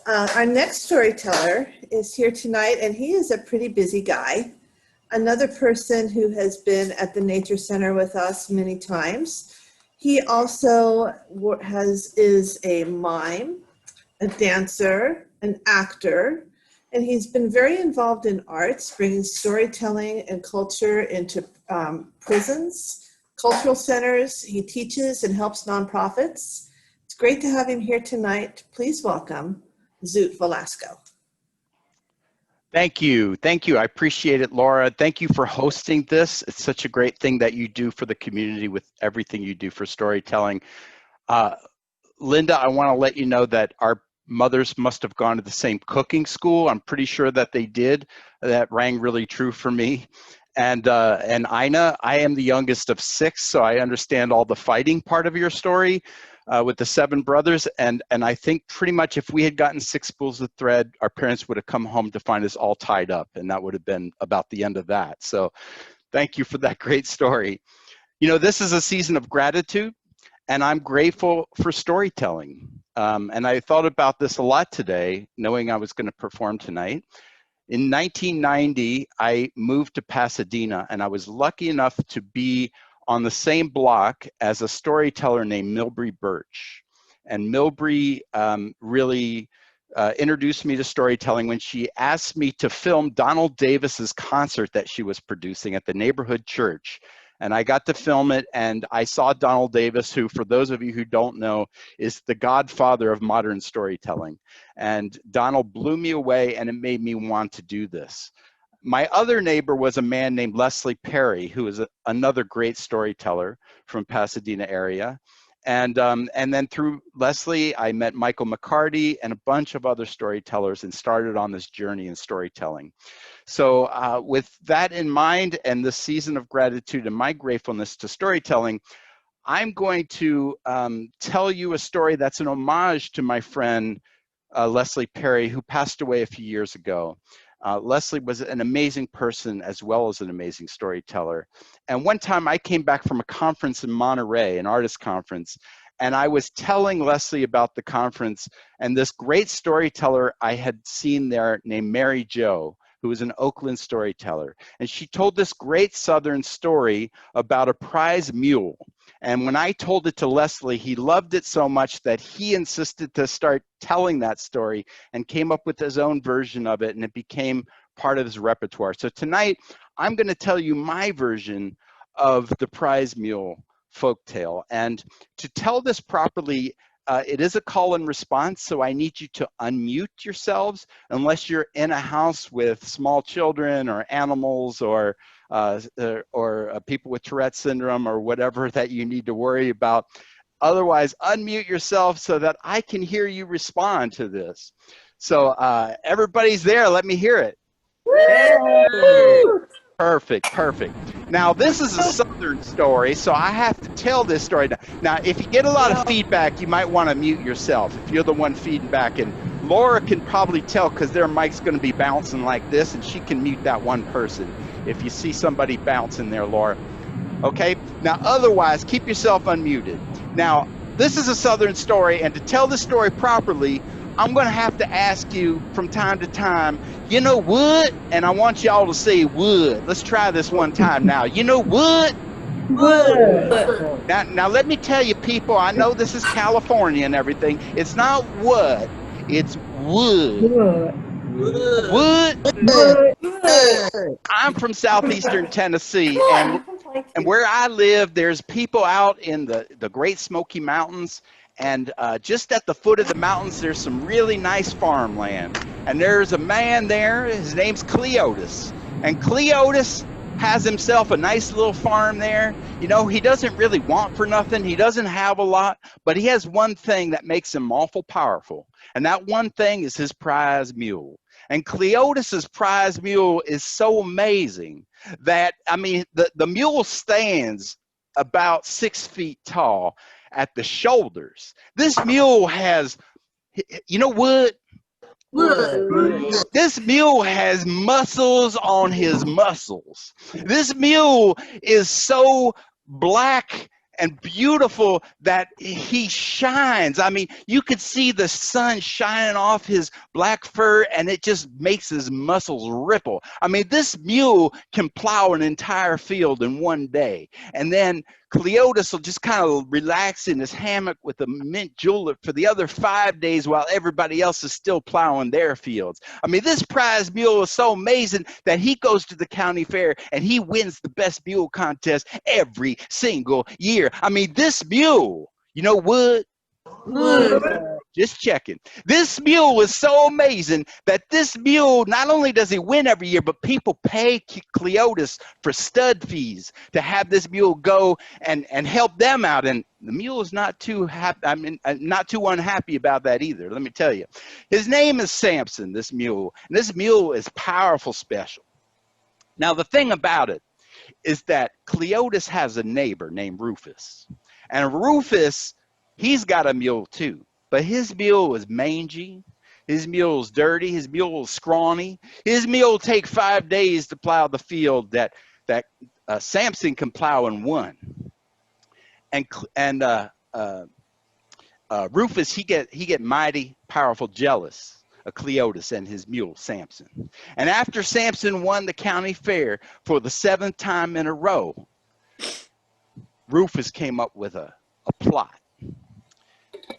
Our next storyteller is here tonight, and he is a pretty busy guy. Another person who has been at the Nature Center with us many times. He also is a mime, a dancer, an actor, and he's been very involved in arts, bringing storytelling and culture into prisons, cultural centers. He teaches and helps nonprofits. It's great to have him here tonight. Please welcome Zoot Velasco. Thank you. Thank you. I appreciate it, Laura. Thank you for hosting this. It's such a great thing that you do for the community with everything you do for storytelling. Linda, I want to let you know that our mothers must have gone to the same cooking school. I'm pretty sure that they did. That rang really true for me. And Ina, I am the youngest of 6, so I understand all the fighting part of your story. With the 7 brothers, and I think pretty much if we had gotten 6 spools of thread, our parents would have come home to find us all tied up, and that would have been about the end of that. So thank you for that great story. You know, this is a season of gratitude, and I'm grateful for storytelling. And I thought about this a lot today, knowing I was going to perform tonight. In 1990, I moved to Pasadena, and I was lucky enough to be on the same block as a storyteller named Milbury Birch. And Milbury really introduced me to storytelling when she asked me to film Donald Davis's concert that she was producing at the neighborhood church. And I got to film it, and I saw Donald Davis, who, for those of you who don't know, is the godfather of modern storytelling. And Donald blew me away, and it made me want to do this. My other neighbor was a man named Leslie Perry, who is another great storyteller from Pasadena area. And then through Leslie, I met Michael McCarty and a bunch of other storytellers and started on this journey in storytelling. So with that in mind and the season of gratitude and my gratefulness to storytelling, I'm going to tell you a story that's an homage to my friend Leslie Perry, who passed away a few years ago. Leslie was an amazing person as well as an amazing storyteller. And one time I came back from a conference in Monterey, an artist conference, and I was telling Leslie about the conference and this great storyteller I had seen there named Mary Jo, who was an Oakland storyteller. And she told this great Southern story about a prize mule. And when I told it to Leslie, he loved it so much that he insisted to start telling that story and came up with his own version of it, and it became part of his repertoire. So tonight, I'm going to tell you my version of the prize mule folktale. And to tell this properly, it is a call and response, so I need you to unmute yourselves unless you're in a house with small children or animals or people with Tourette's syndrome or whatever that you need to worry about. Otherwise, unmute yourself so that I can hear you respond to this. So everybody's there. Let me hear it. Woo! Perfect, perfect. Now, this is a Southern story, so I have to tell this story. Now, if you get a lot of feedback, you might want to mute yourself if you're the one feeding back. And Laura can probably tell because their mic's going to be bouncing like this, and she can mute that one person if you see somebody bouncing there, Laura. Okay? Now, otherwise, keep yourself unmuted. Now, this is a Southern story, and to tell the story properly, I'm going to have to ask you from time to time, you know wood? And I want y'all to say wood. Let's try this one time now. You know wood? Wood. Now let me tell you, people, I know this is California and everything. It's not wood. It's wood. Wood. Wood. I'm from southeastern Tennessee, and where I live, there's people out in the Great Smoky Mountains. And just at the foot of the mountains, there's some really nice farmland. And there's a man there, his name's Cleotis. And Cleotis has himself a nice little farm there. You know, he doesn't really want for nothing. He doesn't have a lot, but he has one thing that makes him awful powerful. And that one thing is his prize mule. And Cleotis's prize mule is so amazing that, I mean, the mule stands about 6 feet tall at the shoulders. This mule has, you know what? Wood. This mule has muscles on his muscles. This mule is so black and beautiful that he shines. I mean, you could see the sun shining off his black fur, and it just makes his muscles ripple. I mean, this mule can plow an entire field in one day. And then Cleotis will just kind of relax in his hammock with a mint julep for the other 5 days while everybody else is still plowing their fields. I mean, this prize mule is so amazing that he goes to the county fair and he wins the best mule contest every single year. I mean, this mule, you know, Wood? Just checking. This mule was so amazing that this mule, not only does he win every year, but people pay Cleotis for stud fees to have this mule go and help them out. And the mule is not too happy. I mean, not too unhappy about that either. Let me tell you. His name is Samson, this mule. And this mule is powerful special. Now, the thing about it is that Cleotis has a neighbor named Rufus. And Rufus, he's got a mule too. But his mule is mangy, his mule is dirty, his mule is scrawny. His mule will take 5 days to plow the field that Samson can plow in one. And Rufus, he get mighty powerful jealous of Cleotis and his mule Samson. And after Samson won the county fair for the 7th time in a row, Rufus came up with a plot.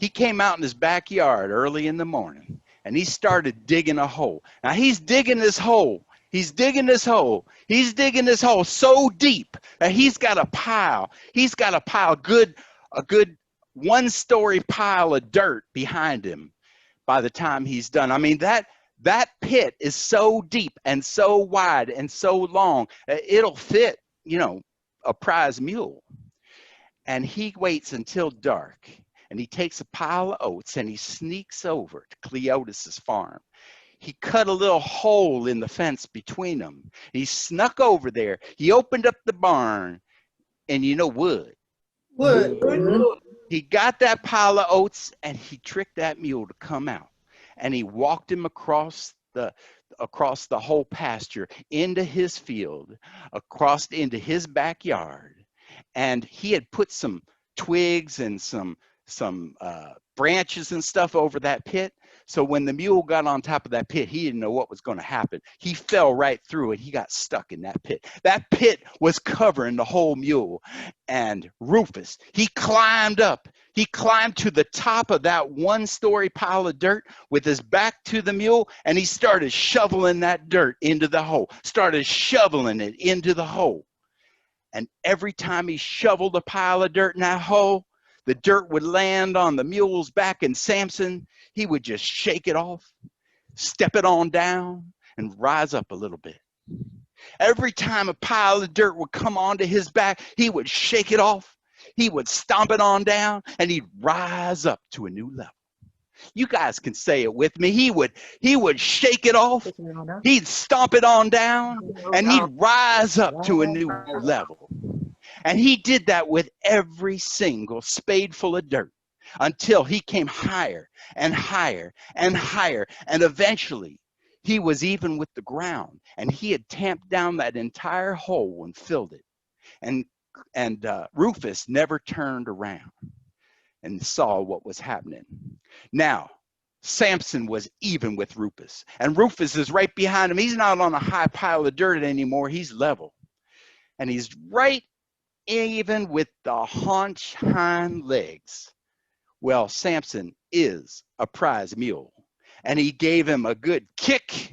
He came out in his backyard early in the morning and he started digging a hole. Now he's digging this hole. He's digging this hole. He's digging this hole so deep that he's got a pile. He's got a good 1-story pile of dirt behind him by the time he's done. I mean, that pit is so deep and so wide and so long, it'll fit, you know, a prize mule. And he waits until dark. And he takes a pile of oats and he sneaks over to Cleotis's farm. He cut a little hole in the fence between them. He snuck over there. He opened up the barn, and you know Wood. He got that pile of oats and he tricked that mule to come out. And he walked him across the whole pasture into his field, across into his backyard. And he had put some twigs and some branches and stuff over that pit. So when the mule got on top of that pit, he didn't know what was going to happen. He fell right through it. He got stuck in that pit. That pit was covering the whole mule. And Rufus, he climbed up. He climbed to the top of that 1-story pile of dirt with his back to the mule, and he started shoveling that dirt into the hole. Started shoveling it into the hole. And every time he shoveled a pile of dirt in that hole, the dirt would land on the mule's back, and Samson, he would just shake it off, step it on down, and rise up a little bit. Every time a pile of dirt would come onto his back, he would shake it off, he would stomp it on down, and he'd rise up to a new level. You guys can say it with me. He would shake it off, he'd stomp it on down, and he'd rise up to a new level. And he did that with every single spadeful of dirt until he came higher and higher and higher. And eventually he was even with the ground, and he had tamped down that entire hole and filled it. And Rufus never turned around and saw what was happening. Now, Samson was even with Rufus, and Rufus is right behind him. He's not on a high pile of dirt anymore. He's level. And he's right even with the haunch hind legs. Well, Samson is a prize mule, and he gave him a good kick,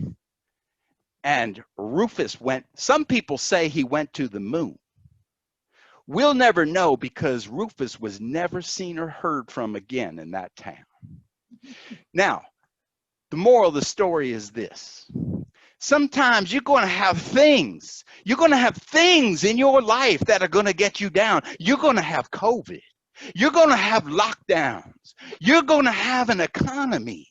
and Rufus went, some people say he went to the moon. We'll never know, because Rufus was never seen or heard from again in that town. Now, the moral of the story is this. Sometimes you're going to have things. You're going to have things in your life that are going to get you down. You're going to have COVID. You're going to have lockdowns. You're going to have an economy.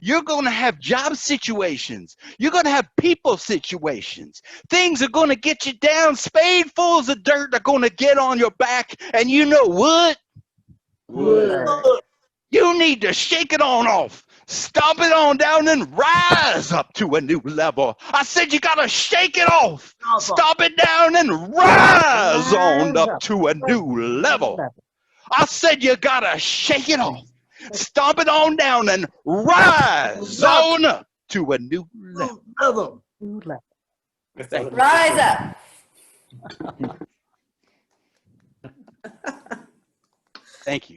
You're going to have job situations. You're going to have people situations. Things are going to get you down. Spadefuls of dirt are going to get on your back. And you know what? Wood. You need to shake it on off. Stomp it on down and rise up to a new level. I said you gotta shake it off. Stomp it down and rise on up to a new level. I said you gotta shake it off. Stomp it on down and rise on up to a new level. Rise up. Thank you.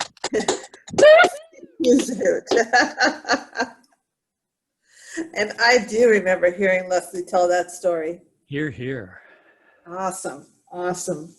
And I do remember hearing Leslie tell that story. Hear, hear. Awesome. Awesome.